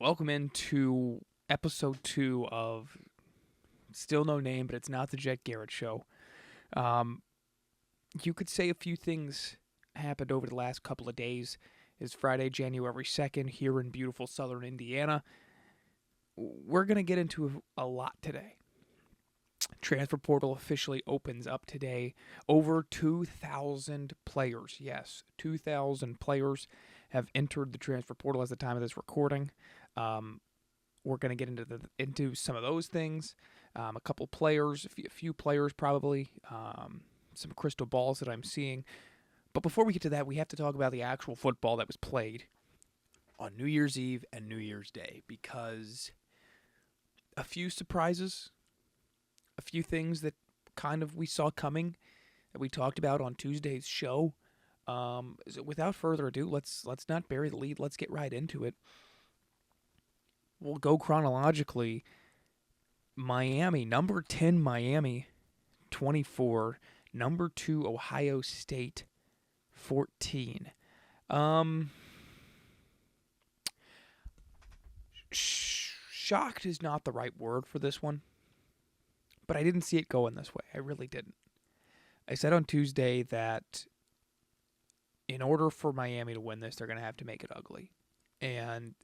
Welcome into episode 2 of still no name, but it's not the Jett.Garrett show. Um, you could say a few things happened over the last couple of days. It's Friday, January 2nd, here in beautiful southern Indiana. We're going to get into a lot today. Transfer portal officially opens up today. Over 2,000 players, yes, 2,000 players have entered the transfer portal as the time of this recording. We're going to get into some of those things. A couple players, a few players probably, some crystal balls that I'm seeing. But before we get to that, we have to talk about the actual football that was played on New Year's Eve and New Year's Day, because a few surprises, a few things that kind of we saw coming that we talked about on Tuesday's show. So without further ado, let's not bury the lead. Let's get right into it. We'll go chronologically. Miami, number 10, Miami, 24. Number 2, Ohio State, 14. Shocked is not the right word for this one, but I didn't see it going this way. I really didn't. I said on Tuesday that in order for Miami to win this, they're going to have to make it ugly. And,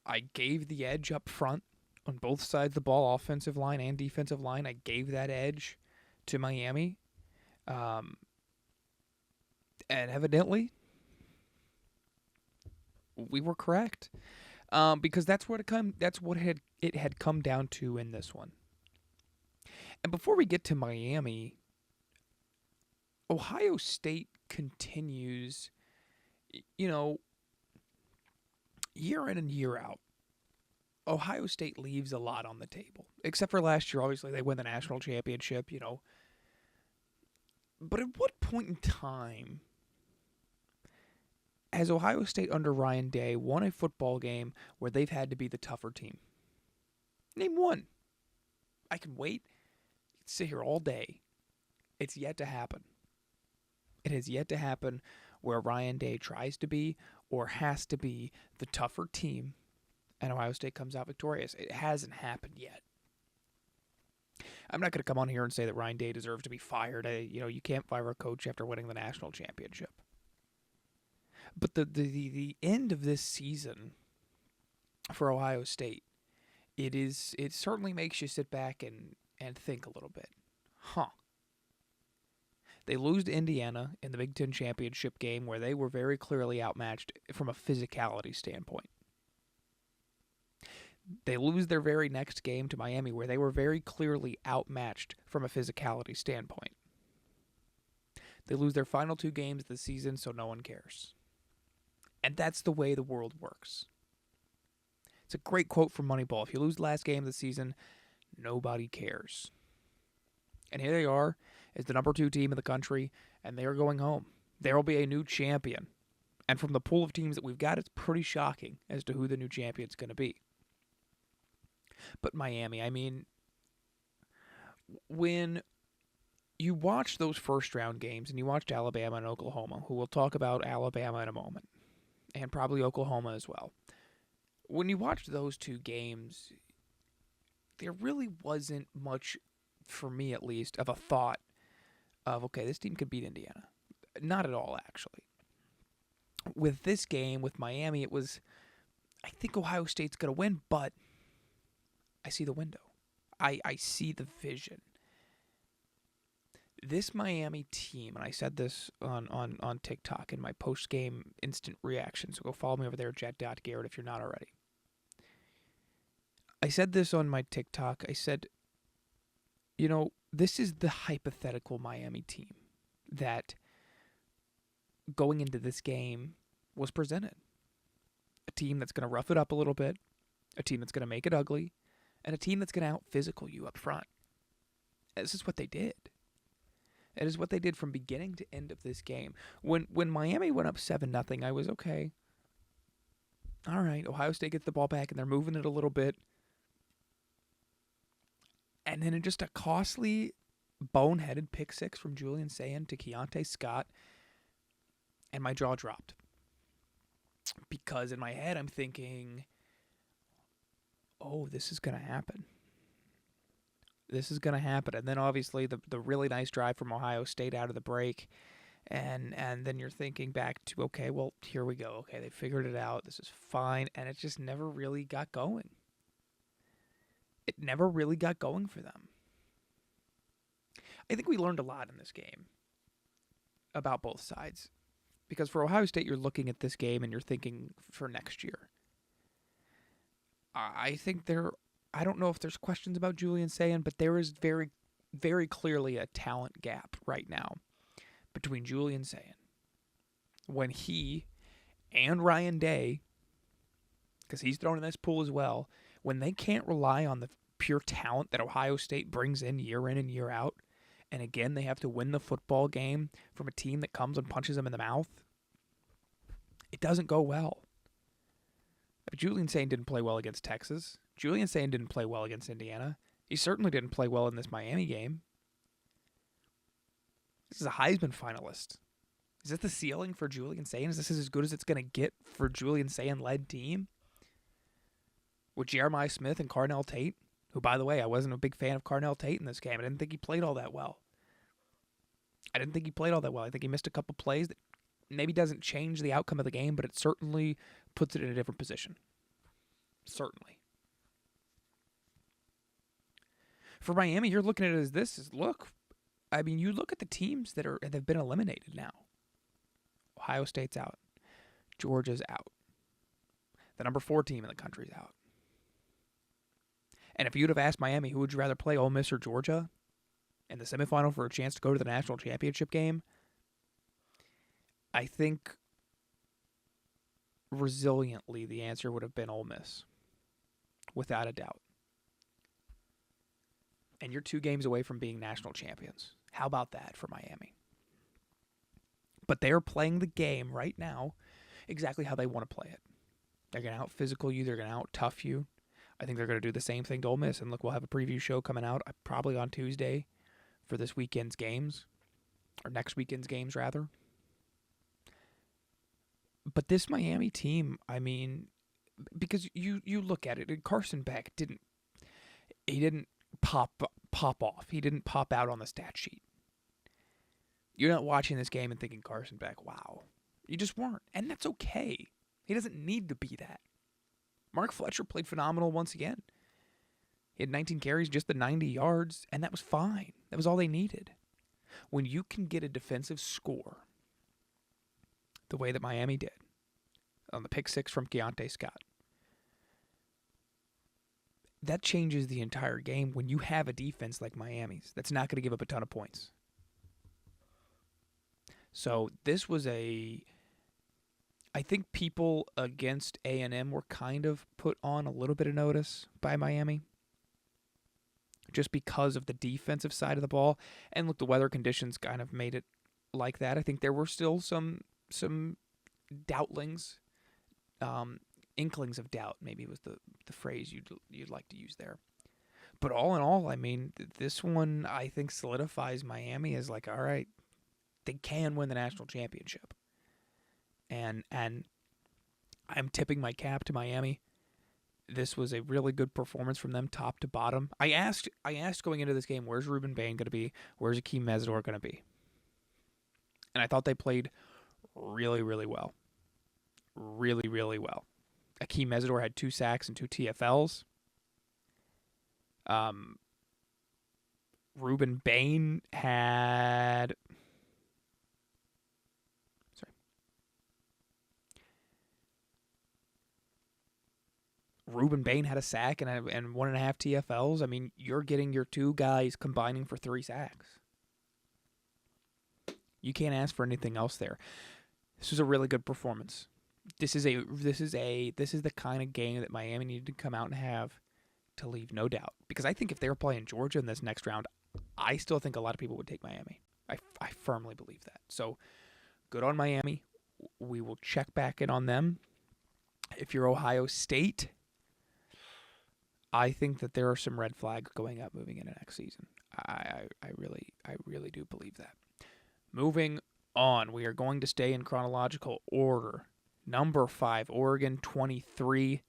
I gave the edge up front on both sides of the ball, offensive line and defensive line. I gave that edge to Miami. And evidently, we were correct. Because that's what it had come down to in this one. And before we get to Miami, Ohio State continues, year in and year out. Ohio State leaves a lot on the table. Except for last year, obviously, they win the national championship, But at what point in time has Ohio State under Ryan Day won a football game where they've had to be the tougher team? Name one. I can wait. Sit here all day. It's yet to happen. It has yet to happen where Ryan Day tries to be or has to be the tougher team and Ohio State comes out victorious. It hasn't happened yet. I'm not going to come on here and say that Ryan Day deserves to be fired. You can't fire a coach after winning the national championship. But the end of this season for Ohio State, it certainly makes you sit back and think a little bit. They lose to Indiana in the Big Ten championship game where they were very clearly outmatched from a physicality standpoint. They lose their very next game to Miami where they were very clearly outmatched from a physicality standpoint. They lose their final 2 games of the season, so no one cares. And that's the way the world works. It's a great quote from Moneyball. If you lose the last game of the season, nobody cares. And here they are as the number 2 team in the country, and they are going home. There will be a new champion. And from the pool of teams that we've got, it's pretty shocking as to who the new champion's going to be. But Miami, when you watch those first round games and you watched Alabama and Oklahoma, who we'll talk about Alabama in a moment, and probably Oklahoma as well. When you watched those 2 games, there really wasn't much, for me at least, of a thought of, okay, this team could beat Indiana. Not at all, actually. With this game, with Miami, it was, I think Ohio State's going to win, but I see the window. I see the vision. This Miami team, and I said this on TikTok in my post-game instant reaction, so go follow me over there, jhett.garrett, if you're not already. I said this on my TikTok. I said, this is the hypothetical Miami team that going into this game was presented. A team that's going to rough it up a little bit, a team that's going to make it ugly, and a team that's going to out-physical you up front. And this is what they did. It is what they did from beginning to end of this game. When Miami went up 7-0, I was okay. All right, Ohio State gets the ball back, and they're moving it a little bit. And then in just a costly, boneheaded pick 6 from Julian Sayin to Keontae Scott, and my jaw dropped. because in my head I'm thinking, oh, this is going to happen. This is going to happen. And then obviously the really nice drive from Ohio State out of the break. And then you're thinking back to, okay, well, here we go. Okay, they figured it out. This is fine. And it just never really got going. It never really got going for them. I think we learned a lot in this game about both sides. Because for Ohio State, you're looking at this game and you're thinking for next year. I think I don't know if there's questions about Julian Sayin, but there is very, very clearly a talent gap right now between Julian Sayin, when he and Ryan Day, because he's thrown in this pool as well, when they can't rely on the pure talent that Ohio State brings in and year out, and again, they have to win the football game from a team that comes and punches them in the mouth, it doesn't go well. Julian Sayin didn't play well against Texas. Julian Sayin didn't play well against Indiana. He certainly didn't play well in this Miami game. This is a Heisman finalist. Is this the ceiling for Julian Sayin? Is this as good as it's going to get for Julian Sayin-led team? With Jeremiah Smith and Carnell Tate, who, by the way, I wasn't a big fan of Carnell Tate in this game. I didn't think he played all that well. I think he missed a couple plays that maybe doesn't change the outcome of the game, but it certainly puts it in a different position. Certainly. For Miami, you're looking at it as this. You look at the teams that have been eliminated now. Ohio State's out. Georgia's out. The number 4 team in the country's out. And if you'd have asked Miami, who would you rather play, Ole Miss or Georgia, in the semifinal for a chance to go to the national championship game, I think resiliently the answer would have been Ole Miss, without a doubt. And you're 2 games away from being national champions. How about that for Miami? But they're playing the game right now exactly how they want to play it. They're going to out-physical you. They're going to out-tough you. I think they're going to do the same thing to Ole Miss. And look, we'll have a preview show coming out probably on Tuesday for this weekend's games, or next weekend's games, rather. But this Miami team, because you look at it, and Carson Beck didn't pop off. He didn't pop out on the stat sheet. You're not watching this game and thinking Carson Beck, wow. You just weren't. And that's okay. He doesn't need to be that. Mark Fletcher played phenomenal once again. He had 19 carries, just the 90 yards, and that was fine. That was all they needed. When you can get a defensive score the way that Miami did on the pick 6 from Keontae Scott, that changes the entire game when you have a defense like Miami's that's not going to give up a ton of points. So this was I think people against A&M were kind of put on a little bit of notice by Miami just because of the defensive side of the ball. And look, the weather conditions kind of made it like that. I think there were still some doubtlings, inklings of doubt, maybe was the phrase you'd like to use there. But all in all, this one I think solidifies Miami as like, all right, they can win the national championship. And I'm tipping my cap to Miami. This was a really good performance from them, top to bottom. I asked going into this game, where's Ruben Bain going to be? Where's Akeem Mesidor going to be? And I thought they played really, really well. Really, really well. Akeem Mesidor had 2 sacks and 2 TFLs. Ruben Bain had... Ruben Bain had a sack and 1.5 TFLs. You're getting your 2 guys combining for 3 sacks. You can't ask for anything else there. This was a really good performance. This is the kind of game that Miami needed to come out and have to leave no doubt. Because I think if they were playing Georgia in this next round, I still think a lot of people would take Miami. I firmly believe that. So good on Miami. We will check back in on them. If you're Ohio State, I think that there are some red flags going up moving into next season. I really do believe that. Moving on, we are going to stay in chronological order Number 5, Oregon, 23.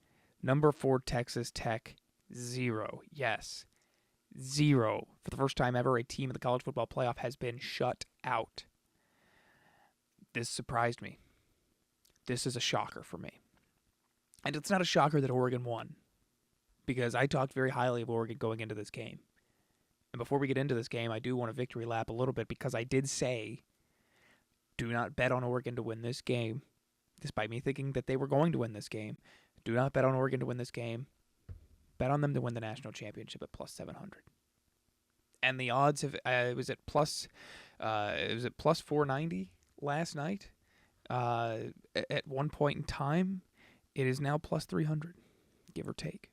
Number 4, Texas Tech, 0. Yes, 0. For the first time ever, a team in the college football playoff has been shut out. This surprised me. This is a shocker for me. And it's not a shocker that Oregon won, because I talked very highly of Oregon going into this game. And before we get into this game, I do want to victory lap a little bit, because I did say, do not bet on Oregon to win this game, despite me thinking that they were going to win this game. Do not bet on Oregon to win this game. Bet on them to win the national championship at plus 700. And the odds have it was at plus 490 last night. At one point in time, it is now plus 300, give or take,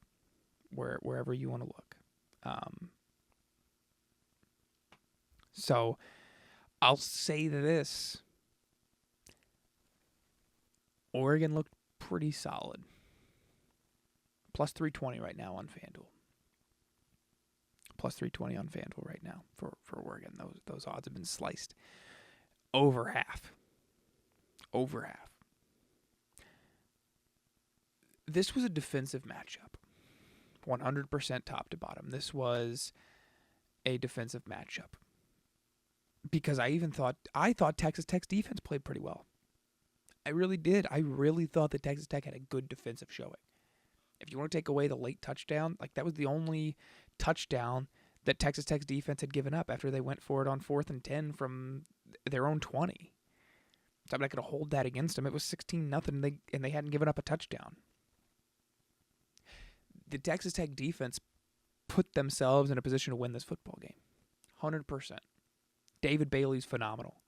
wherever you want to look. So I'll say this. Oregon looked pretty solid. Plus 320 right now on FanDuel. Plus 320 on FanDuel right now for Oregon. Those odds have been sliced over half. Over half. This was a defensive matchup. 100% top to bottom. This was a defensive matchup. Because I thought Texas Tech's defense played pretty well. I really did. I really thought that Texas Tech had a good defensive showing. If you want to take away the late touchdown, like that was the only touchdown that Texas Tech's defense had given up after they went for it on 4th and 10 from their own 20. So I'm not going to hold that against them. It was 16-0, and they hadn't given up a touchdown. The Texas Tech defense put themselves in a position to win this football game. 100%. David Bailey's phenomenal.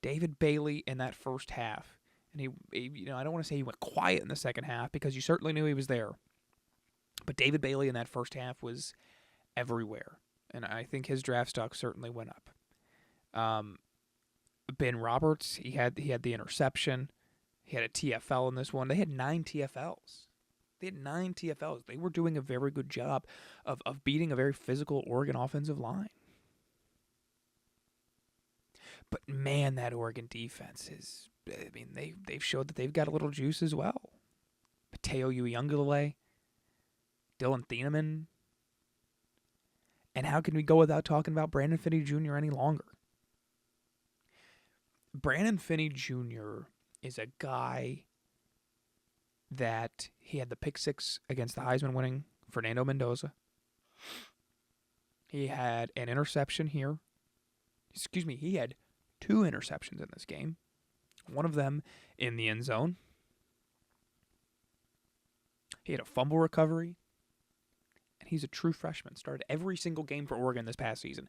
David Bailey in that first half, and he I don't want to say he went quiet in the second half, because you certainly knew he was there. But David Bailey in that first half was everywhere, and I think his draft stock certainly went up. Ben Roberts, he had the interception. He had a TFL in this one. They had 9 TFLs. They were doing a very good job of beating a very physical Oregon offensive line. But man, that Oregon defense is, I mean, they've showed that they've got a little juice as well. Mateo Uiagalelei, Dylan Thieneman. And how can we go without talking about Brandon Finney Jr. any longer? Brandon Finney Jr. is a guy that he had the pick 6 against the Heisman winning Fernando Mendoza. He had an interception here. He had 2 interceptions in this game. One of them in the end zone. He had a fumble recovery. And he's a true freshman. Started every single game for Oregon this past season.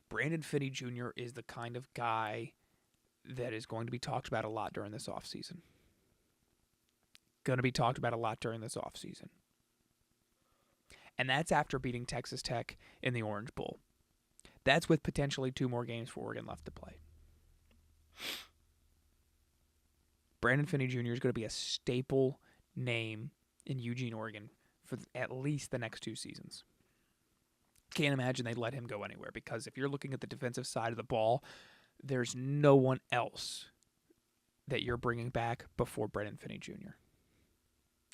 Brandon Finney Jr. is the kind of guy that is going to be talked about a lot during this offseason. And that's after beating Texas Tech in the Orange Bowl. That's with potentially 2 more games for Oregon left to play. Brandon Finney Jr. is going to be a staple name in Eugene, Oregon for at least the next 2 seasons. Can't imagine they'd let him go anywhere, because if you're looking at the defensive side of the ball, there's no one else that you're bringing back before Brandon Finney Jr.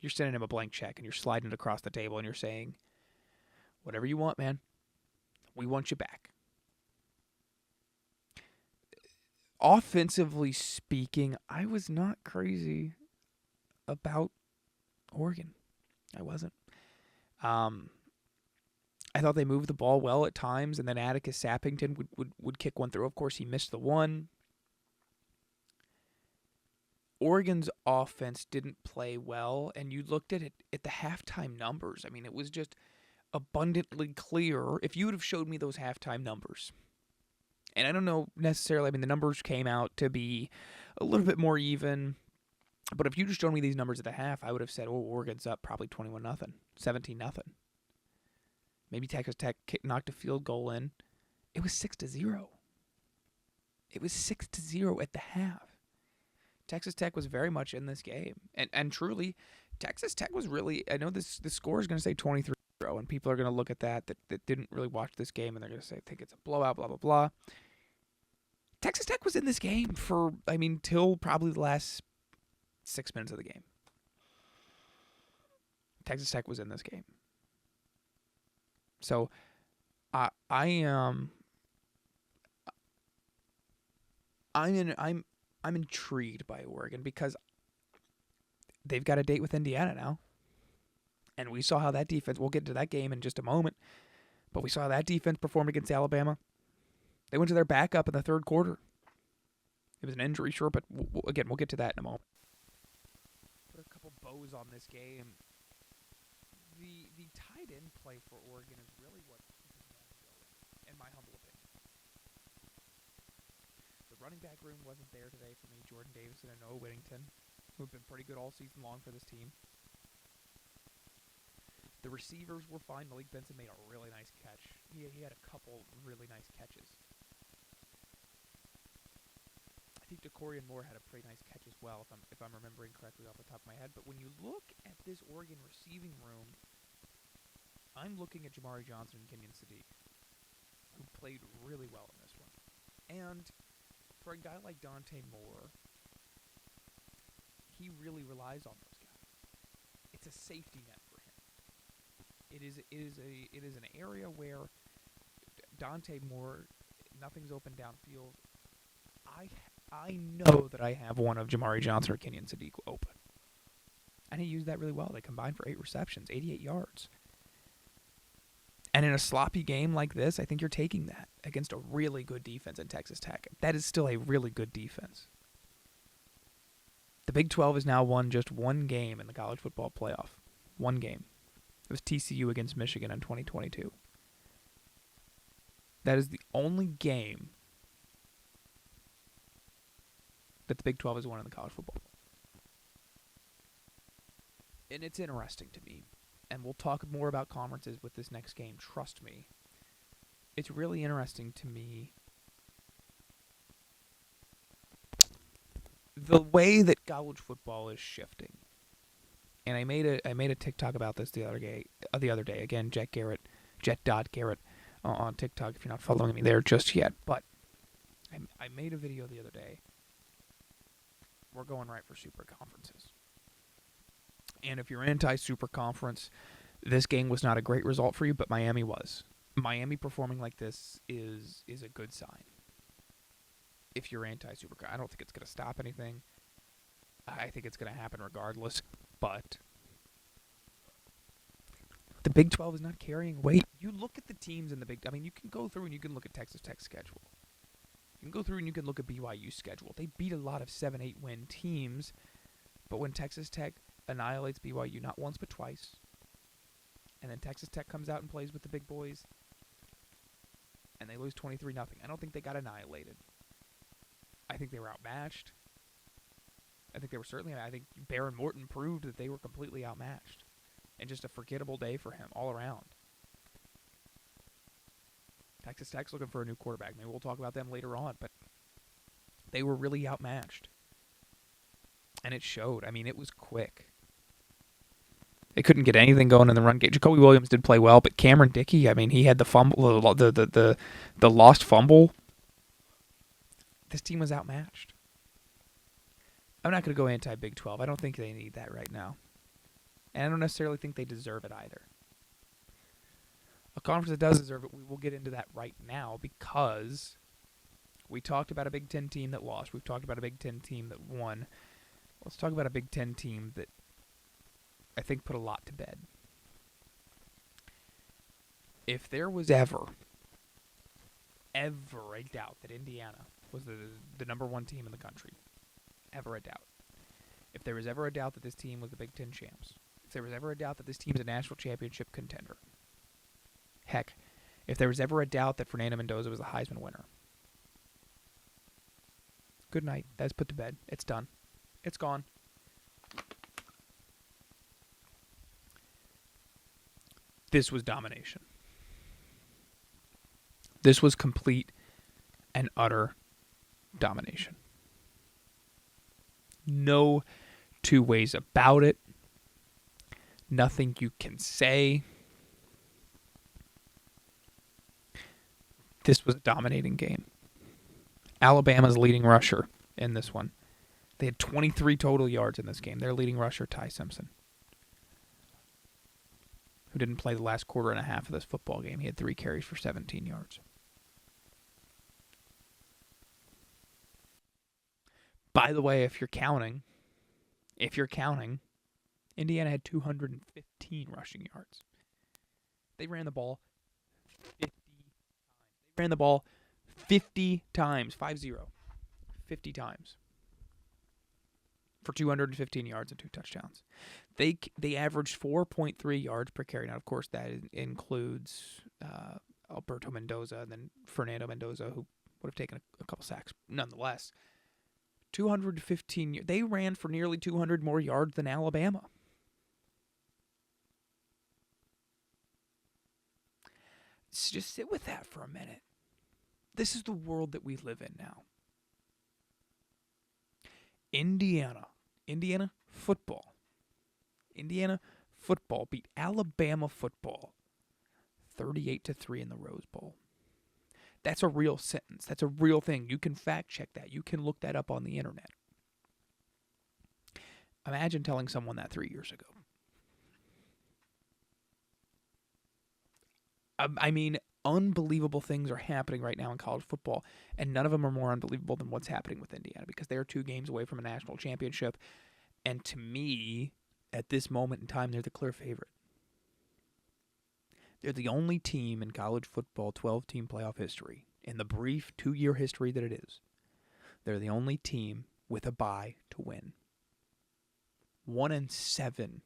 You're sending him a blank check, and you're sliding it across the table, and you're saying, whatever you want, man, we want you back. Offensively speaking, I was not crazy about Oregon. I wasn't. I thought they moved the ball well at times, and then Atticus Sappington would kick one through. Of course, he missed the one. Oregon's offense didn't play well, and you looked at it at the halftime numbers. I mean, it was just abundantly clear. If you would have showed me those halftime numbers, and I don't know necessarily, I mean, the numbers came out to be a little bit more even, but if you just showed me these numbers at the half, I would have said, oh, Oregon's up probably 21-0, 17-0. Maybe Texas Tech knocked a field goal in. It was 6-0. It was 6-0 at the half. Texas Tech was very much in this game. And truly, Texas Tech was really, I know the score is going to say 23-0, and people are going to look at that didn't really watch this game, and they're going to say, I think it's a blowout, blah, blah, blah. Texas Tech was in this game for, till probably the last 6 minutes of the game. Texas Tech was in this game. So I'm intrigued by Oregon because they've got a date with Indiana now. And we saw how that defense, we'll get to that game in just a moment, but we saw how that defense performed against Alabama. They went to their backup in the third quarter. It was an injury, sure, but again, we'll get to that in a moment. Put a couple bows on this game. The tight end play for Oregon is really what keeps them going, in my humble opinion. The running back room wasn't there today for me. Jordan Davison and Noah Whittington, who have been pretty good all season long for this team. The receivers were fine. Malik Benson made a really nice catch. He had a couple really nice catches. I think DeCorian Moore had a pretty nice catch as well, if I'm remembering correctly off the top of my head. But when you look at this Oregon receiving room, I'm looking at Jamari Johnson and Kenyon Sadiq, who played really well in this one. And for a guy like Dante Moore, he really relies on those guys. It's a safety net for him. It is an area where Dante Moore, nothing's open downfield. I know that I have one of Jamari Johnson or Kenyon Sadiq open. And he used that really well. They combined for 8 receptions, 88 yards. And in a sloppy game like this, I think you're taking that against a really good defense in Texas Tech. That is still a really good defense. The Big 12 has now won just one game in the College Football Playoff. One game. It was TCU against Michigan in 2022. That is the only game that the Big 12 has won in the College Football Playoff. And it's interesting to me. And we'll talk more about conferences with this next game. Trust me. It's really interesting to me the way that college football is shifting. And I made a TikTok about this the other day. Again, jhett.garrett on TikTok if you're not following me there just yet. But I made a video the other day. We're going right for super conferences. And if you're anti-super conference, this game was not a great result for you, but Miami was. Miami performing like this is a good sign. If you're anti-super conference, I don't think it's going to stop anything. I think it's going to happen regardless, but the Big 12 is not carrying weight. You look at the teams in the Big... I mean, you can go through and you can look at Texas Tech's schedule. You can go through and you can look at BYU's schedule. They beat a lot of 7-8 win teams, but when Texas Tech annihilates BYU not once but twice, and then Texas Tech comes out and plays with the big boys, and they lose 23-0. I don't think they got annihilated. I think they were outmatched. I think Baron Morton proved that they were completely outmatched. And just a forgettable day for him all around. Texas Tech's looking for a new quarterback. Maybe we'll talk about them later on, but they were really outmatched. And it showed. I mean, it was quick. They couldn't get anything going in the run game. Jacoby Williams did play well, but Cameron Dickey, I mean, he had the fumble, the lost fumble. This team was outmatched. I'm not going to go anti-Big 12. I don't think they need that right now. And I don't necessarily think they deserve it either. A conference that does deserve it, we will get into that right now because we talked about a Big Ten team that lost. We've talked about a Big Ten team that won. Let's talk about a Big Ten team that I think put a lot to bed. If there was ever a doubt that Indiana was the number one team in the country, ever a doubt. If there was ever a doubt that this team was the Big Ten champs, if there was ever a doubt that this team is a national championship contender, heck, if there was ever a doubt that Fernando Mendoza was the Heisman winner, good night. That's put to bed. It's done. It's gone. This was domination. This was complete and utter domination. No two ways about it. Nothing you can say. This was a dominating game. Alabama's leading rusher in this one, They had 23 total yards in this game. Their leading rusher, Ty Simpson, who didn't play the last quarter and a half of this football game. He had 3 carries for 17 yards. By the way, if you're counting, Indiana had 215 rushing yards. They ran the ball 50 times. They ran the ball 50 times, 50 times, for 215 yards and 2 touchdowns. They averaged 4.3 yards per carry. Now, of course, that includes Alberto Mendoza and then Fernando Mendoza, who would have taken a couple sacks. Nonetheless, 215. They ran for nearly 200 more yards than Alabama. So just sit with that for a minute. This is the world that we live in now. Indiana football beat Alabama football 38-3 in the Rose Bowl. That's a real sentence. That's a real thing. You can fact check that. You can look that up on the internet. Imagine telling someone that 3 years ago. I mean, unbelievable things are happening right now in college football, and none of them are more unbelievable than what's happening with Indiana, because they are 2 games away from a national championship, and to me, at this moment in time, they're the clear favorite. They're the only team in college football 12-team playoff history, in the brief 2-year history that it is. They're the only team with a bye to win. 1 and 7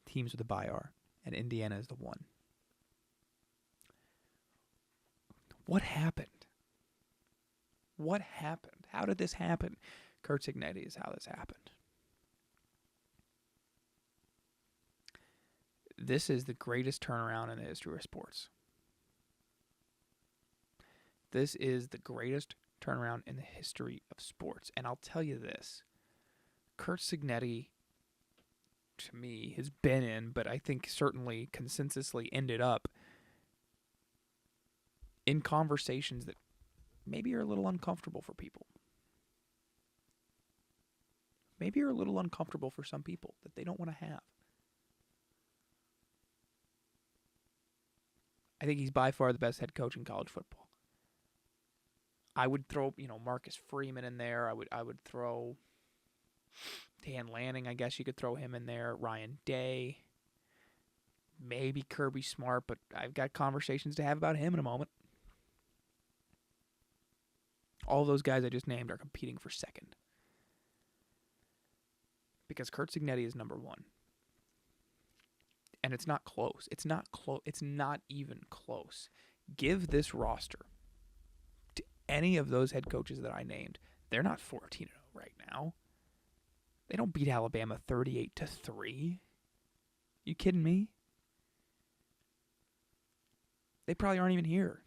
teams with a bye are, and Indiana is the one. What happened? What happened? How did this happen? Curt Cignetti is how this happened. This is the greatest turnaround in the history of sports. This is the greatest turnaround in the history of sports. And I'll tell you this. Curt Cignetti, to me, has been in, but I think certainly consensusly ended up in conversations that maybe are a little uncomfortable for people. Maybe are a little uncomfortable for some people that they don't want to have. I think he's by far the best head coach in college football. I would throw, Marcus Freeman in there. I would throw Dan Lanning. I guess you could throw him in there. Ryan Day. Maybe Kirby Smart, but I've got conversations to have about him in a moment. All those guys I just named are competing for second. Because Curt Cignetti is number 1. And it's not close. It's not close. It's not even close. Give this roster to any of those head coaches that I named. They're not 14-0 right now. They don't beat Alabama 38-3. You kidding me? They probably aren't even here.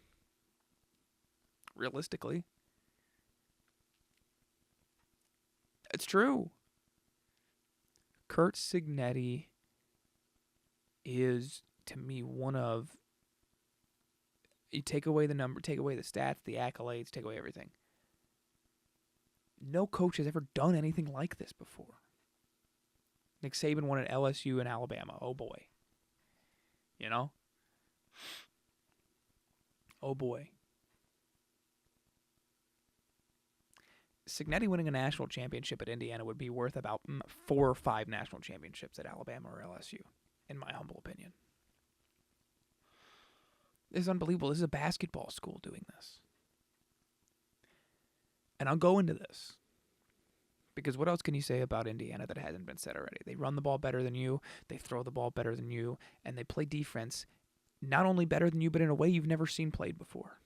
Realistically. It's true. Curt Cignetti is, to me, one of... You take away the number, take away the stats, the accolades, take away everything. No coach has ever done anything like this before. Nick Saban won at LSU and Alabama. Oh, boy. Oh, boy. Cignetti winning a national championship at Indiana would be worth about 4 or 5 national championships at Alabama or LSU, in my humble opinion. This is unbelievable. This is a basketball school doing this. And I'll go into this, because what else can you say about Indiana that hasn't been said already? They run the ball better than you, they throw the ball better than you, and they play defense not only better than you, but in a way you've never seen played before.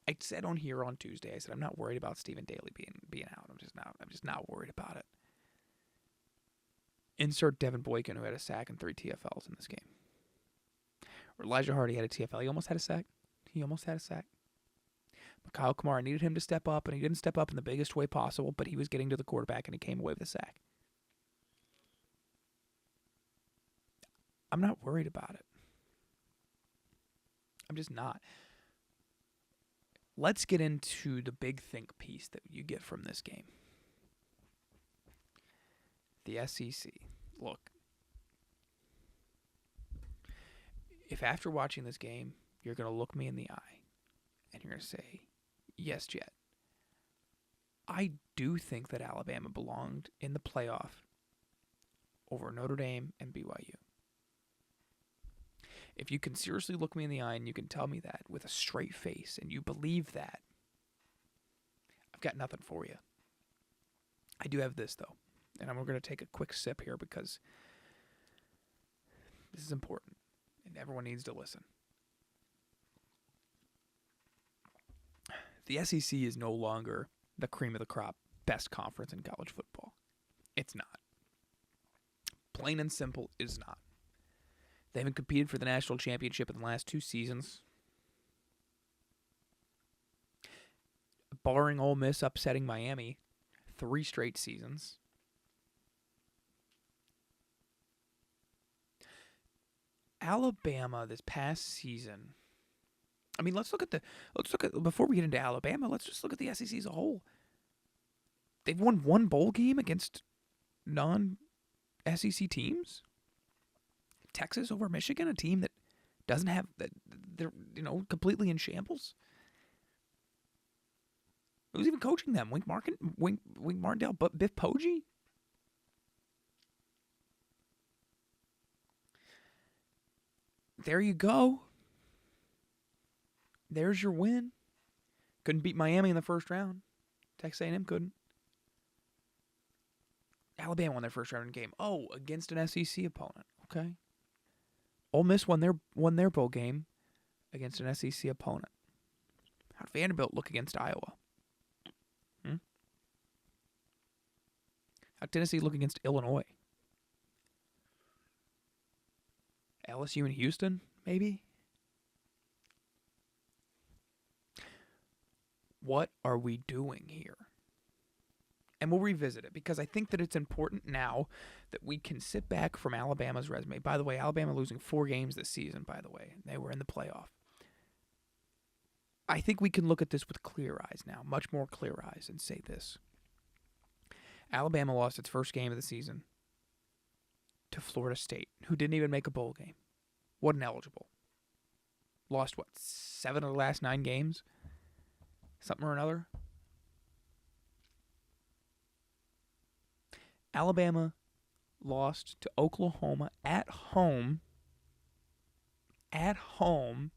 I said on here on Tuesday, I said I'm not worried about Stephen Daly being out. I'm just not worried about it. Insert Devin Boykin, who had a sack and 3 TFLs in this game. Or Elijah Hardy had a TFL. He almost had a sack. But Kyle Kamara needed him to step up, and he didn't step up in the biggest way possible, but he was getting to the quarterback, and he came away with a sack. I'm not worried about it. I'm just not. Let's get into the big think piece that you get from this game. The SEC. Look, if after watching this game, you're going to look me in the eye and you're going to say, yes, Jet, I do think that Alabama belonged in the playoff over Notre Dame and BYU. If you can seriously look me in the eye and you can tell me that with a straight face and you believe that, I've got nothing for you. I do have this, though, and we're going to take a quick sip here because this is important and everyone needs to listen. The SEC is no longer the cream of the crop best conference in college football. It's not. Plain and simple, it is not. They haven't competed for the national championship in the last 2 seasons. Barring Ole Miss upsetting Miami 3 straight seasons. Alabama this past season. I mean, let's look at before we get into Alabama, let's just look at the SEC as a whole. They've won 1 bowl game against non-SEC teams. Texas over Michigan, a team that doesn't have that, they're completely in shambles. Who's even coaching them? Wink Martindale, but Biff Poggi? There you go. There's your win. Couldn't beat Miami in the first round. Texas A&M couldn't. Alabama won their first round game. Oh, against an SEC opponent. Okay. Ole Miss won their bowl game against an SEC opponent. How'd Vanderbilt look against Iowa? How'd Tennessee look against Illinois? LSU and Houston, maybe? What are we doing here? And we'll revisit it because I think that it's important now that we can sit back from Alabama's resume. By the way, Alabama losing 4 games this season, by the way. They were in the playoff. I think we can look at this with clear eyes now, much more clear eyes, and say this. Alabama lost its first game of the season to Florida State, who didn't even make a bowl game. Wasn't eligible. Lost, 7 of the last 9 games? Something or another. Alabama lost to Oklahoma at home, and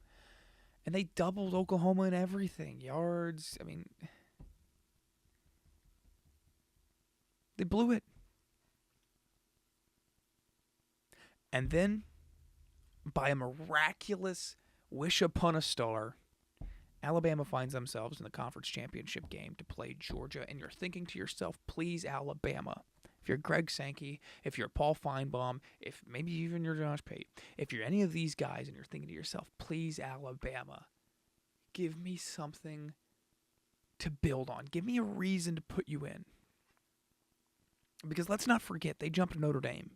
they doubled Oklahoma in everything. Yards, I mean, they blew it. And then, by a miraculous wish upon a star, Alabama finds themselves in the conference championship game to play Georgia, and you're thinking to yourself, please, Alabama. If you're Greg Sankey, if you're Paul Feinbaum, if maybe even you're Josh Pate, if you're any of these guys and you're thinking to yourself, please, Alabama, give me something to build on. Give me a reason to put you in. Because let's not forget, they jumped Notre Dame.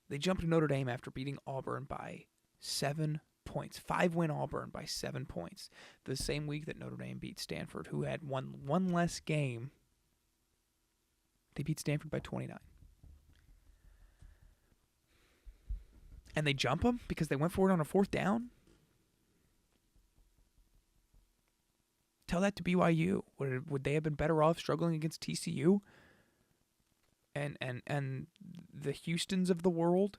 They jumped Notre Dame after beating Auburn by 7 points. 5-win Auburn by 7 points. The same week that Notre Dame beat Stanford, who had one less game. They beat Stanford by 29. And they jump them because they went for it on a 4th down? Tell that to BYU. Would they have been better off struggling against TCU? And the Houstons of the world?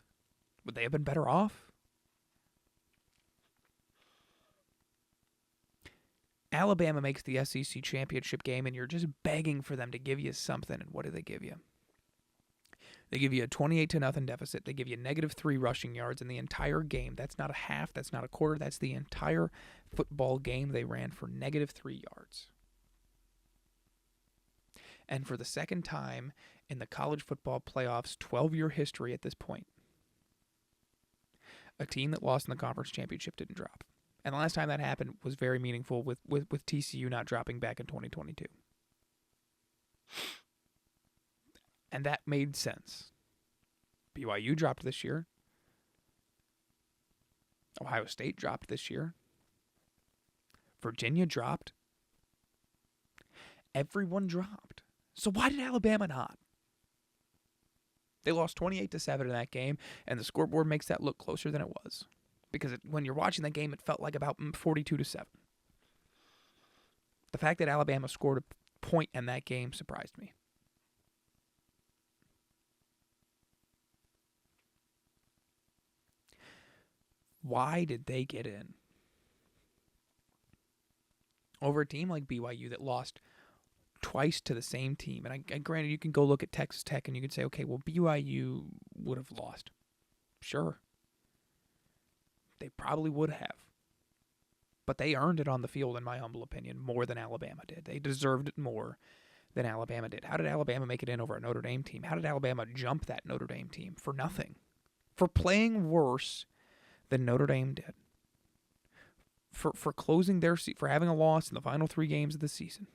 Would they have been better off? Alabama makes the SEC championship game, and you're just begging for them to give you something. And what do they give you? They give you a 28-0 deficit. They give you -3 rushing yards in the entire game. That's not a half. That's not a quarter. That's the entire football game they ran for -3 yards. And for the second time in the college football playoffs' 12-year history at this point, a team that lost in the conference championship didn't drop. And the last time that happened was very meaningful with TCU not dropping back in 2022. And that made sense. BYU dropped this year. Ohio State dropped this year. Virginia dropped. Everyone dropped. So why did Alabama not? They lost 28-7 in that game, and the scoreboard makes that look closer than it was. Because when you're watching that game, it felt like about 42-7. The fact that Alabama scored a point in that game surprised me. Why did they get in? Over a team like BYU that lost twice to the same team. And I granted, you can go look at Texas Tech and you can say, okay, well, BYU would have lost. Sure. They probably would have. But they earned it on the field, in my humble opinion, more than Alabama did. They deserved it more than Alabama did. How did Alabama make it in over a Notre Dame team? How did Alabama jump that Notre Dame team? For nothing. For playing worse than Notre Dame did. For closing their for having a loss in the final 3 games of the season.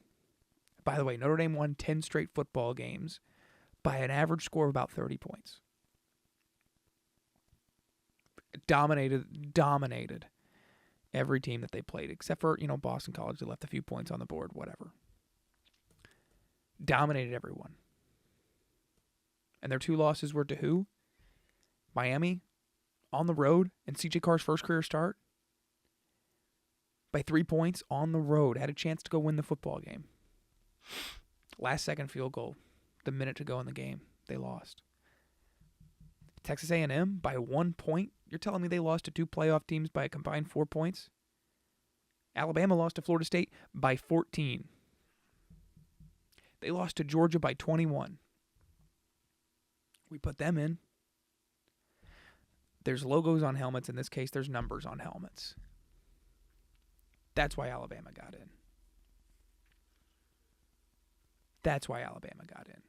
By the way, Notre Dame won 10 straight football games by an average score of about 30 points. Dominated every team that they played, except for, Boston College. They left a few points on the board, whatever. Dominated everyone. And their 2 losses were to who? Miami, on the road, and C.J. Carr's first career start. By 3 points, on the road. Had a chance to go win the football game. Last second field goal, the minute to go in the game, they lost. Texas A&M by 1 point. You're telling me they lost to 2 playoff teams by a combined 4 points? Alabama lost to Florida State by 14. They lost to Georgia by 21. We put them in. There's logos on helmets. In this case, there's numbers on helmets. That's why Alabama got in. That's why Alabama got in.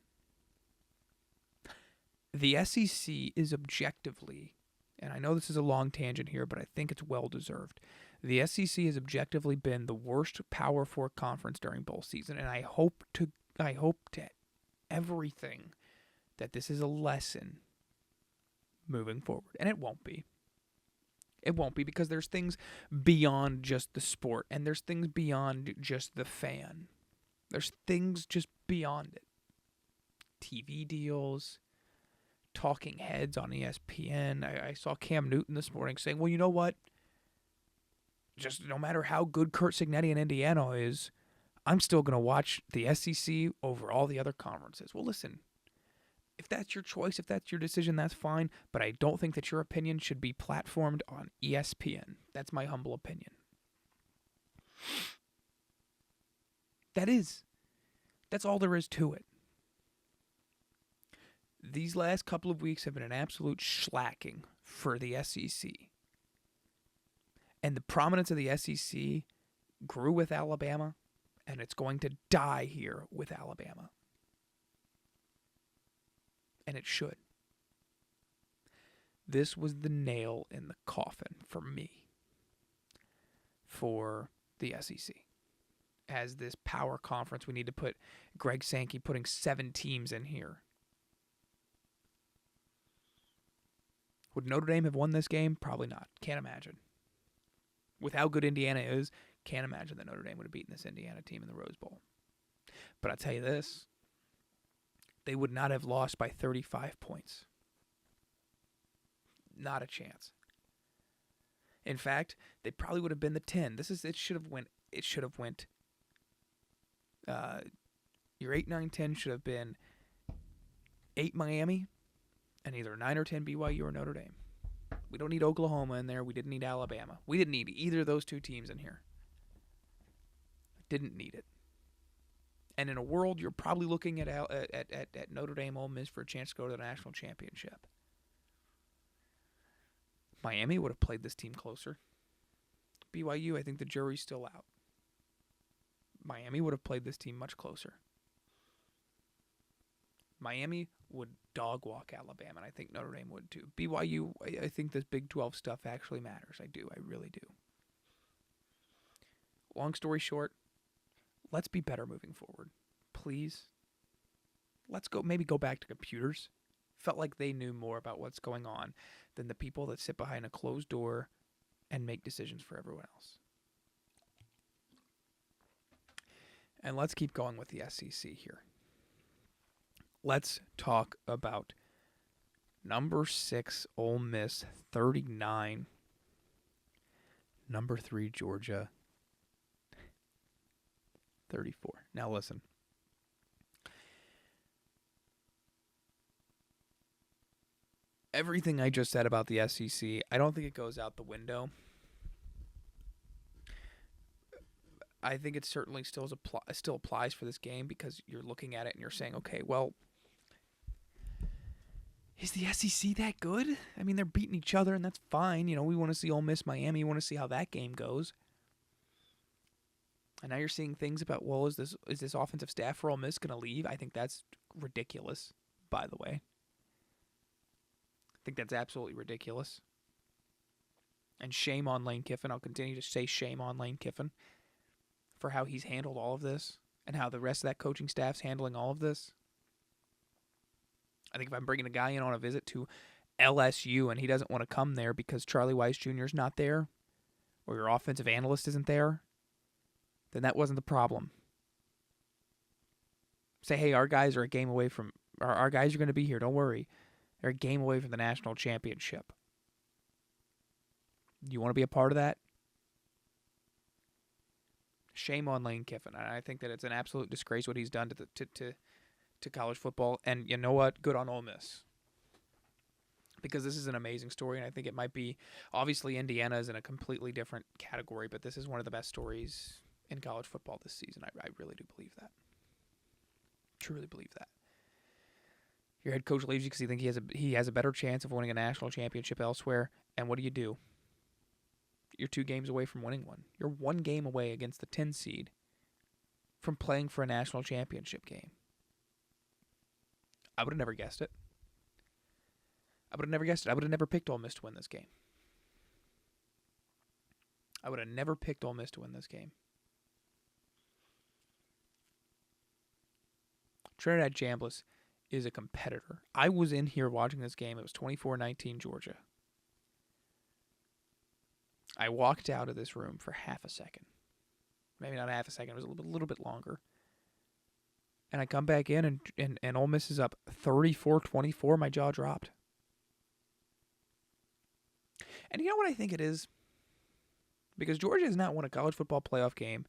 The SEC is objectively, and I know this is a long tangent here, but I think it's well-deserved. The SEC has objectively been the worst Power 4 conference during bowl season, and I hope to everything that this is a lesson moving forward. And it won't be. It won't be, because there's things beyond just the sport, and there's things beyond just the fan. There's things just beyond it. TV deals, talking heads on ESPN. I saw Cam Newton this morning saying, well, you know what? Just no matter how good Curt Cignetti in Indiana is, I'm still going to watch the SEC over all the other conferences. Well, listen, if that's your choice, if that's your decision, that's fine. But I don't think that your opinion should be platformed on ESPN. That's my humble opinion. That's all there is to it. These last couple of weeks have been an absolute shellacking for the SEC. And the prominence of the SEC grew with Alabama, and it's going to die here with Alabama. And it should. This was the nail in the coffin for me for the SEC. As this power conference, we need to put Greg Sankey putting 7 teams in here. Would Notre Dame have won this game? Probably not. Can't imagine. With how good Indiana is, can't imagine that Notre Dame would have beaten this Indiana team in the Rose Bowl. But I'll tell you this. They would not have lost by 35 points. Not a chance. In fact, they probably would have been the 10. It should have went your 8, 9, 10 should have been 8 Miami and either 9 or 10 BYU or Notre Dame. We don't need Oklahoma in there. We didn't need Alabama. We didn't need either of those 2 teams in here. Didn't need it. And in a world, you're probably looking at Notre Dame, Ole Miss for a chance to go to the national championship. Miami would have played this team closer. BYU, I think the jury's still out. Miami would have played this team much closer. Miami would dog walk Alabama, and I think Notre Dame would too. BYU, I think this Big 12 stuff actually matters. I do. I really do. Long story short, let's be better moving forward. Please. Let's maybe go back to computers. Felt like they knew more about what's going on than the people that sit behind a closed door and make decisions for everyone else. And let's keep going with the SEC here. Let's talk about Number 6, Ole Miss, 39. Number 3, Georgia, 34. Now listen. Everything I just said about the SEC, I don't think it goes out the window. I think it certainly still applies for this game because you're looking at it and you're saying, okay, well, is the SEC that good? I mean, they're beating each other, and that's fine. You know, we want to see Ole Miss Miami. We want to see how that game goes. And now you're seeing things about, well, is this offensive staff for Ole Miss going to leave? I think that's ridiculous, by the way. I think that's absolutely ridiculous. And shame on Lane Kiffin. I'll continue to say shame on Lane Kiffin for how he's handled all of this and how the rest of that coaching staff's handling all of this. I think if I'm bringing a guy in on a visit to LSU and he doesn't want to come there because Charlie Weiss Jr. is not there or your offensive analyst isn't there, then that wasn't the problem. Say, hey, our guys are a game away from, our guys are going to be here, don't worry. They're a game away from the national championship. You want to be a part of that? Shame on Lane Kiffin. I think that it's an absolute disgrace what he's done to college football. And you know what? Good on Ole Miss. Because this is an amazing story, and I think it might be, obviously Indiana is in a completely different category, but this is one of the best stories in college football this season. I really do believe that. Truly believe that. Your head coach leaves you because you think he has a better chance of winning a national championship elsewhere, and what do? You're 2 games away from winning one. You're 1 game away against the 10 seed from playing for a national championship game. I would have never guessed it. I would have never picked Ole Miss to win this game. I would have never picked Ole Miss to win this game. Trinidad Chambliss is a competitor. I was in here watching this game. It was 24-19 Georgia. I walked out of this room for half a second. Maybe not half a second. It was a little bit longer. And I come back in, and Ole Miss is up 34-24. My jaw dropped. And you know what I think it is? Because Georgia has not won a college football playoff game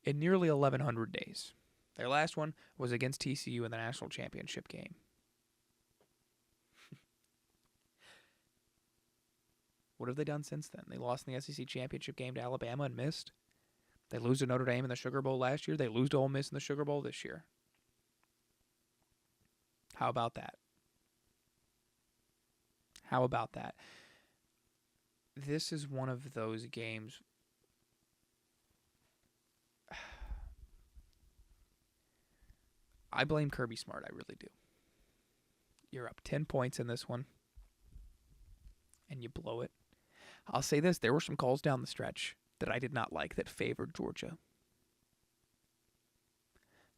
in nearly 1,100 days. Their last one was against TCU in the national championship game. What have they done since then? They lost in the SEC championship game to Alabama and missed. They lose to Notre Dame in the Sugar Bowl last year. They lose to Ole Miss in the Sugar Bowl this year. How about that? How about that? This is one of those games. I blame Kirby Smart. I really do. You're up 10 points in this one, and you blow it. I'll say this. There were some calls down the stretch that I did not like that favored Georgia.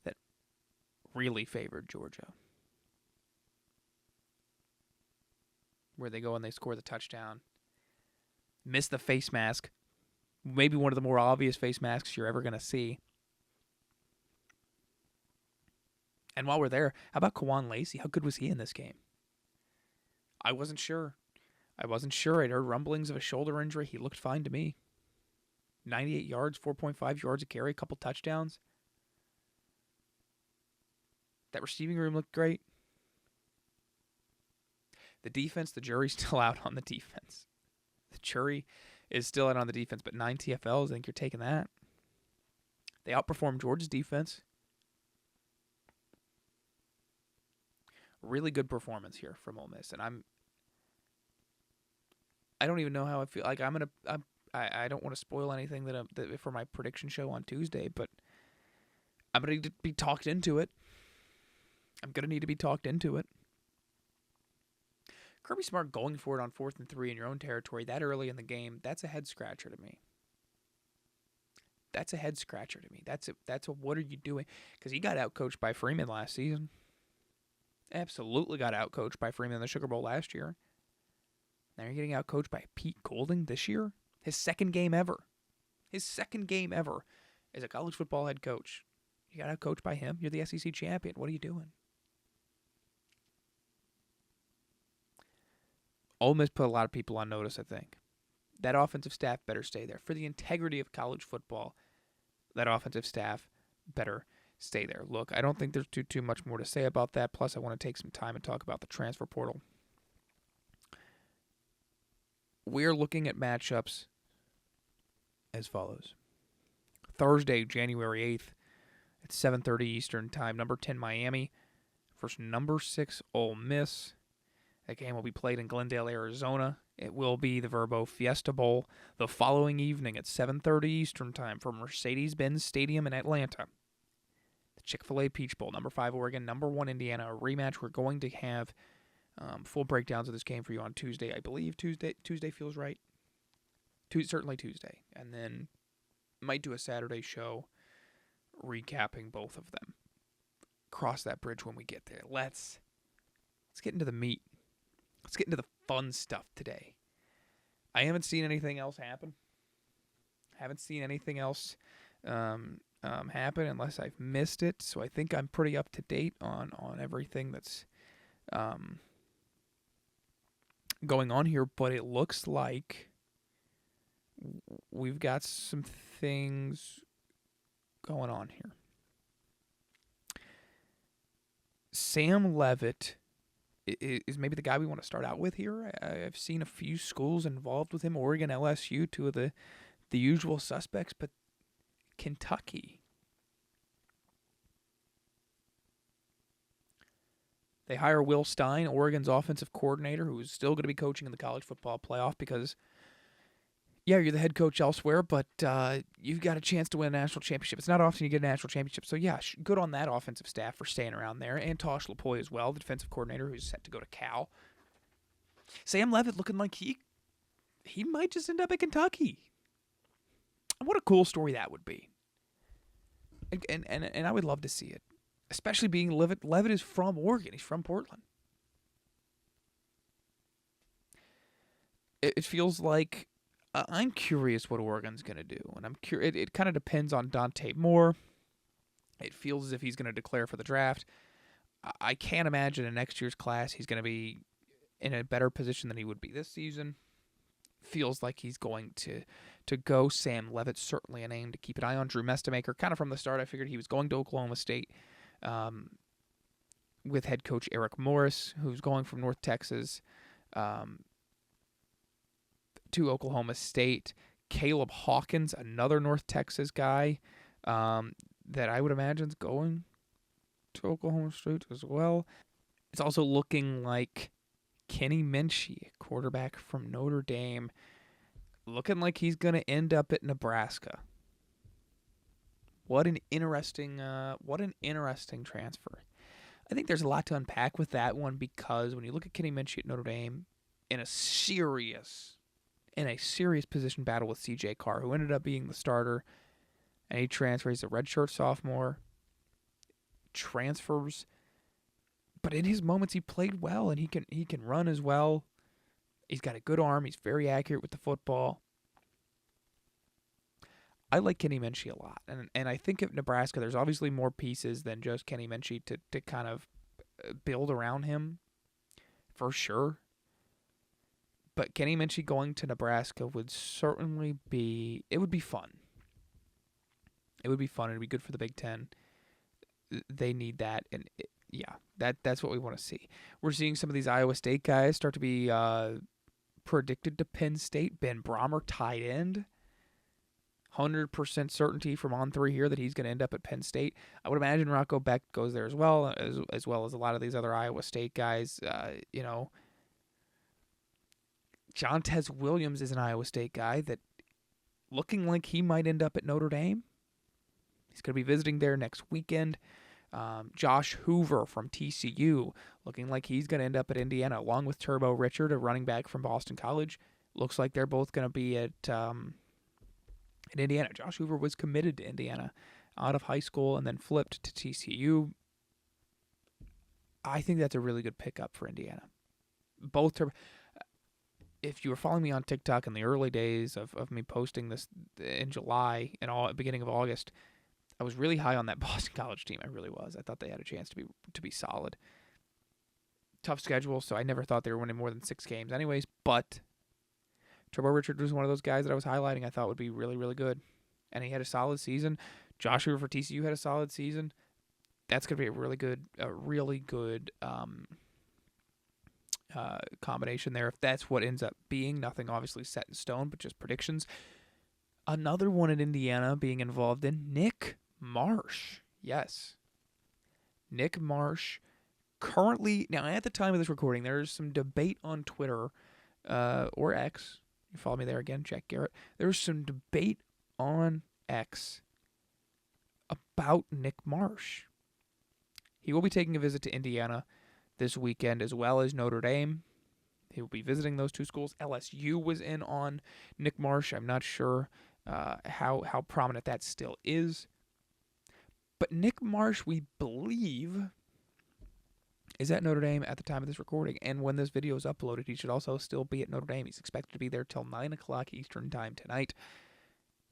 That really favored Georgia. Where they go and they score the touchdown. Miss the face mask. Maybe one of the more obvious face masks you're ever going to see. And while we're there, how about Kawan Lacey? How good was he in this game? I wasn't sure. I'd heard rumblings of a shoulder injury. He looked fine to me. 98 yards, 4.5 yards a carry, a couple touchdowns. That receiving room looked great. The defense, the jury's still out on the defense. The jury is still out on the defense, but 9 TFLs, I think you're taking that. They outperformed Georgia's defense. Really good performance here from Ole Miss, and I don't even know how I feel. Like I don't want to spoil anything that for my prediction show on Tuesday, but I'm gonna need to be talked into it. Kirby Smart going for it on 4th and 3 in your own territory that early in the game, that's a head scratcher to me. That's a what are you doing? Because he got outcoached by Freeman last season. Absolutely got outcoached by Freeman in the Sugar Bowl last year. Now you're getting outcoached by Pete Golding this year. His second game ever as a college football head coach. You got outcoached by him. You're the SEC champion. What are you doing? Ole Miss put a lot of people on notice, I think. That offensive staff better stay there. For the integrity of college football, that offensive staff better stay there. Look, I don't think there's too much more to say about that. Plus, I want to take some time and talk about the transfer portal. We're looking at matchups as follows. Thursday, January 8th at 7:30 Eastern Time. Number 10, Miami versus number 6, Ole Miss. That game will be played in Glendale, Arizona. It will be the Verbo Fiesta Bowl the following evening at 7:30 Eastern Time from Mercedes-Benz Stadium in Atlanta. The Chick-fil-A Peach Bowl, number 5 Oregon, number 1 Indiana, a rematch. We're going to have full breakdowns of this game for you on Tuesday. I believe Tuesday feels right. Certainly Tuesday. And then might do a Saturday show recapping both of them. Cross that bridge when we get there. Let's get into the meat. Let's get into the fun stuff today. I haven't seen anything else happen. Haven't seen anything else happen unless I've missed it. So I think I'm pretty up to date on everything that's going on here. But it looks like we've got some things going on here. Sam Leavitt is maybe the guy we want to start out with here. I've seen a few schools involved with him. Oregon, LSU, two of the usual suspects, but Kentucky. They hire Will Stein, Oregon's offensive coordinator, who is still going to be coaching in the College Football Playoff because, yeah, you're the head coach elsewhere, but you've got a chance to win a national championship. It's not often you get a national championship. So, yeah, good on that offensive staff for staying around there. And Tosh Lapoy as well, the defensive coordinator who's set to go to Cal. Sam Leavitt looking like he might just end up at Kentucky. What a cool story that would be. And I would love to see it. Especially being Leavitt. Leavitt is from Oregon. He's from Portland. It feels like I'm curious what Oregon's going to do. And I'm curious. It kind of depends on Dante Moore. It feels as if he's going to declare for the draft. I can't imagine in next year's class he's going to be in a better position than he would be this season. Feels like he's going to go. Sam Leavitt, certainly a name to keep an eye on. Drew Mestamaker, kind of from the start, I figured he was going to Oklahoma State with head coach Eric Morris, who's going from North Texas to Oklahoma State. Caleb Hawkins, another North Texas guy that I would imagine is going to Oklahoma State as well. It's also looking like Kenny Minchey, quarterback from Notre Dame, looking like he's going to end up at Nebraska. What an interesting transfer. I think there's a lot to unpack with that one because when you look at Kenny Minchey at Notre Dame in a serious position battle with C.J. Carr, who ended up being the starter, and he transfers. He's a redshirt sophomore, transfers, but in his moments he played well, and he can run as well. He's got a good arm. He's very accurate with the football. I like Kenny Minchey a lot, and I think at Nebraska there's obviously more pieces than just Kenny Minchey to kind of build around him, for sure. But Kenny Minchey going to Nebraska would certainly be fun. It would be fun. It'd be good for the Big Ten. They need that, and that's what we want to see. We're seeing some of these Iowa State guys start to be predicted to Penn State. Ben Brahmer, tight end. 100% certainty from On3 here that he's going to end up at Penn State. I would imagine Rocco Beck goes there as well as a lot of these other Iowa State guys. Jontez Williams is an Iowa State guy that looking like he might end up at Notre Dame. He's going to be visiting there next weekend. Josh Hoover from TCU looking like he's going to end up at Indiana along with Turbo Richard, a running back from Boston College. Looks like they're both going to be at Indiana. Josh Hoover was committed to Indiana out of high school and then flipped to TCU. I think that's a really good pickup for Indiana. If you were following me on TikTok in the early days of me posting this in July and beginning of August, I was really high on that Boston College team. I really was. I thought they had a chance to be solid. tough schedule, so I never thought they were winning more than 6 games anyways, but Trevor Richards was one of those guys that I was highlighting I thought would be really, really good. And he had a solid season. Josh Hoover for TCU had a solid season. That's going to be a really good combination there. If that's what ends up being, nothing obviously set in stone, but just predictions. Another one in Indiana being involved in Nick Marsh. Yes. Nick Marsh currently, now at the time of this recording, there's some debate on Twitter or X. You follow me there again, Jett Garrett. There's some debate on X about Nick Marsh. He will be taking a visit to Indiana this weekend as well as Notre Dame. He will be visiting those 2 schools. LSU was in on Nick Marsh. I'm not sure how prominent that still is. But Nick Marsh, we believe, is at Notre Dame at the time of this recording. And when this video is uploaded, he should also still be at Notre Dame. He's expected to be there till 9 o'clock Eastern time tonight.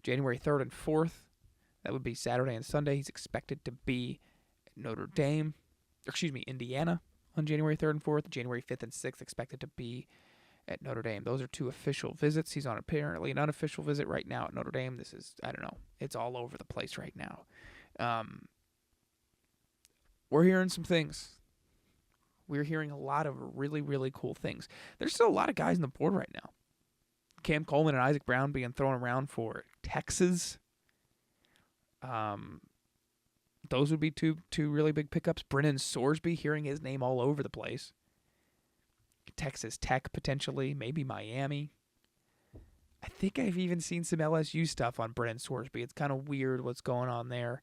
January 3rd and 4th. That would be Saturday and Sunday. He's expected to be at Indiana on January 3rd and 4th. January 5th and 6th expected to be at Notre Dame. Those are 2 official visits. He's on apparently an unofficial visit right now at Notre Dame. This is, I don't know, it's all over the place right now. We're hearing some things. We're hearing a lot of really, really cool things. There's still a lot of guys in the board right now. Cam Coleman and Isaac Brown being thrown around for Texas. Those would be two really big pickups. Brennan Sorsby, hearing his name all over the place. Texas Tech, potentially. Maybe Miami. I think I've even seen some LSU stuff on Brennan Sorsby. It's kind of weird what's going on there.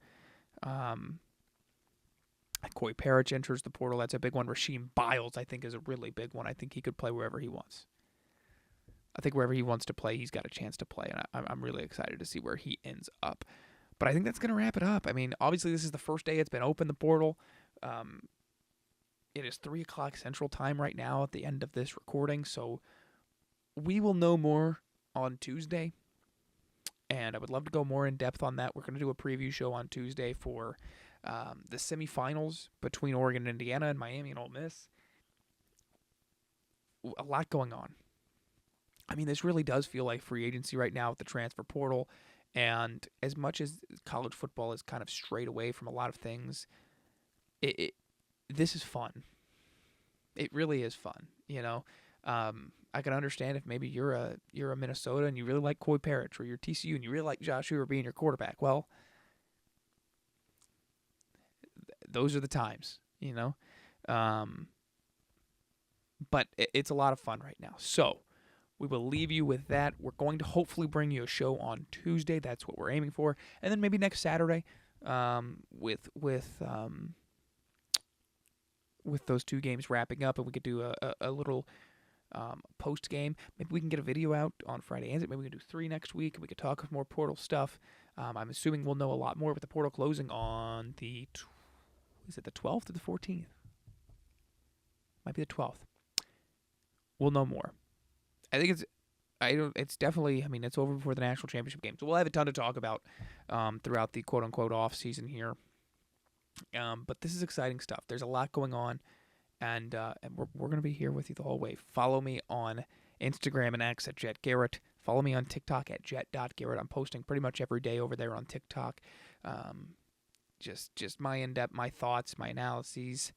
Corey Parrish enters the portal. That's a big one. Rasheem Biles, I think, is a really big one. I think he could play wherever he wants. I think wherever he wants to play, he's got a chance to play. And I'm really excited to see where he ends up. But I think that's going to wrap it up. I mean, obviously, this is the first day it's been open, the portal. It is 3 o'clock Central Time right now at the end of this recording. So we will know more on Tuesday. And I would love to go more in depth on that. We're going to do a preview show on Tuesday for the semifinals between Oregon and Indiana and Miami and Ole Miss. A lot going on. I mean, this really does feel like free agency right now with the transfer portal. And as much as college football is kind of strayed away from a lot of things, this is fun. It really is fun, you know. I can understand if maybe you're a Minnesota and you really like Corey Parrish, or you're TCU and you really like Josh Hoover being your quarterback. Well, those are the times, you know. But it's a lot of fun right now. So we will leave you with that. We're going to hopefully bring you a show on Tuesday. That's what we're aiming for. And then maybe next Saturday with those 2 games wrapping up, and we could do a little post game. Maybe we can get a video out on Friday. Maybe we can do 3 next week, and we could talk more portal stuff. I'm assuming we'll know a lot more with the portal closing on the 12th or the 14th? Might be the 12th. We'll know more. I think it's definitely, I mean, it's over before the national championship game. So we'll have a ton to talk about throughout the quote-unquote off-season here. But this is exciting stuff. There's a lot going on, and we're going to be here with you the whole way. Follow me on Instagram and X at jhettgarrett. Follow me on TikTok at jhett.garrett. I'm posting pretty much every day over there on TikTok. Just my in-depth, my thoughts, my analyses.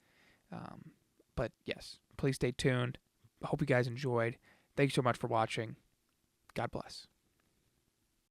But yes, please stay tuned. I hope you guys enjoyed. Thanks so much for watching. God bless.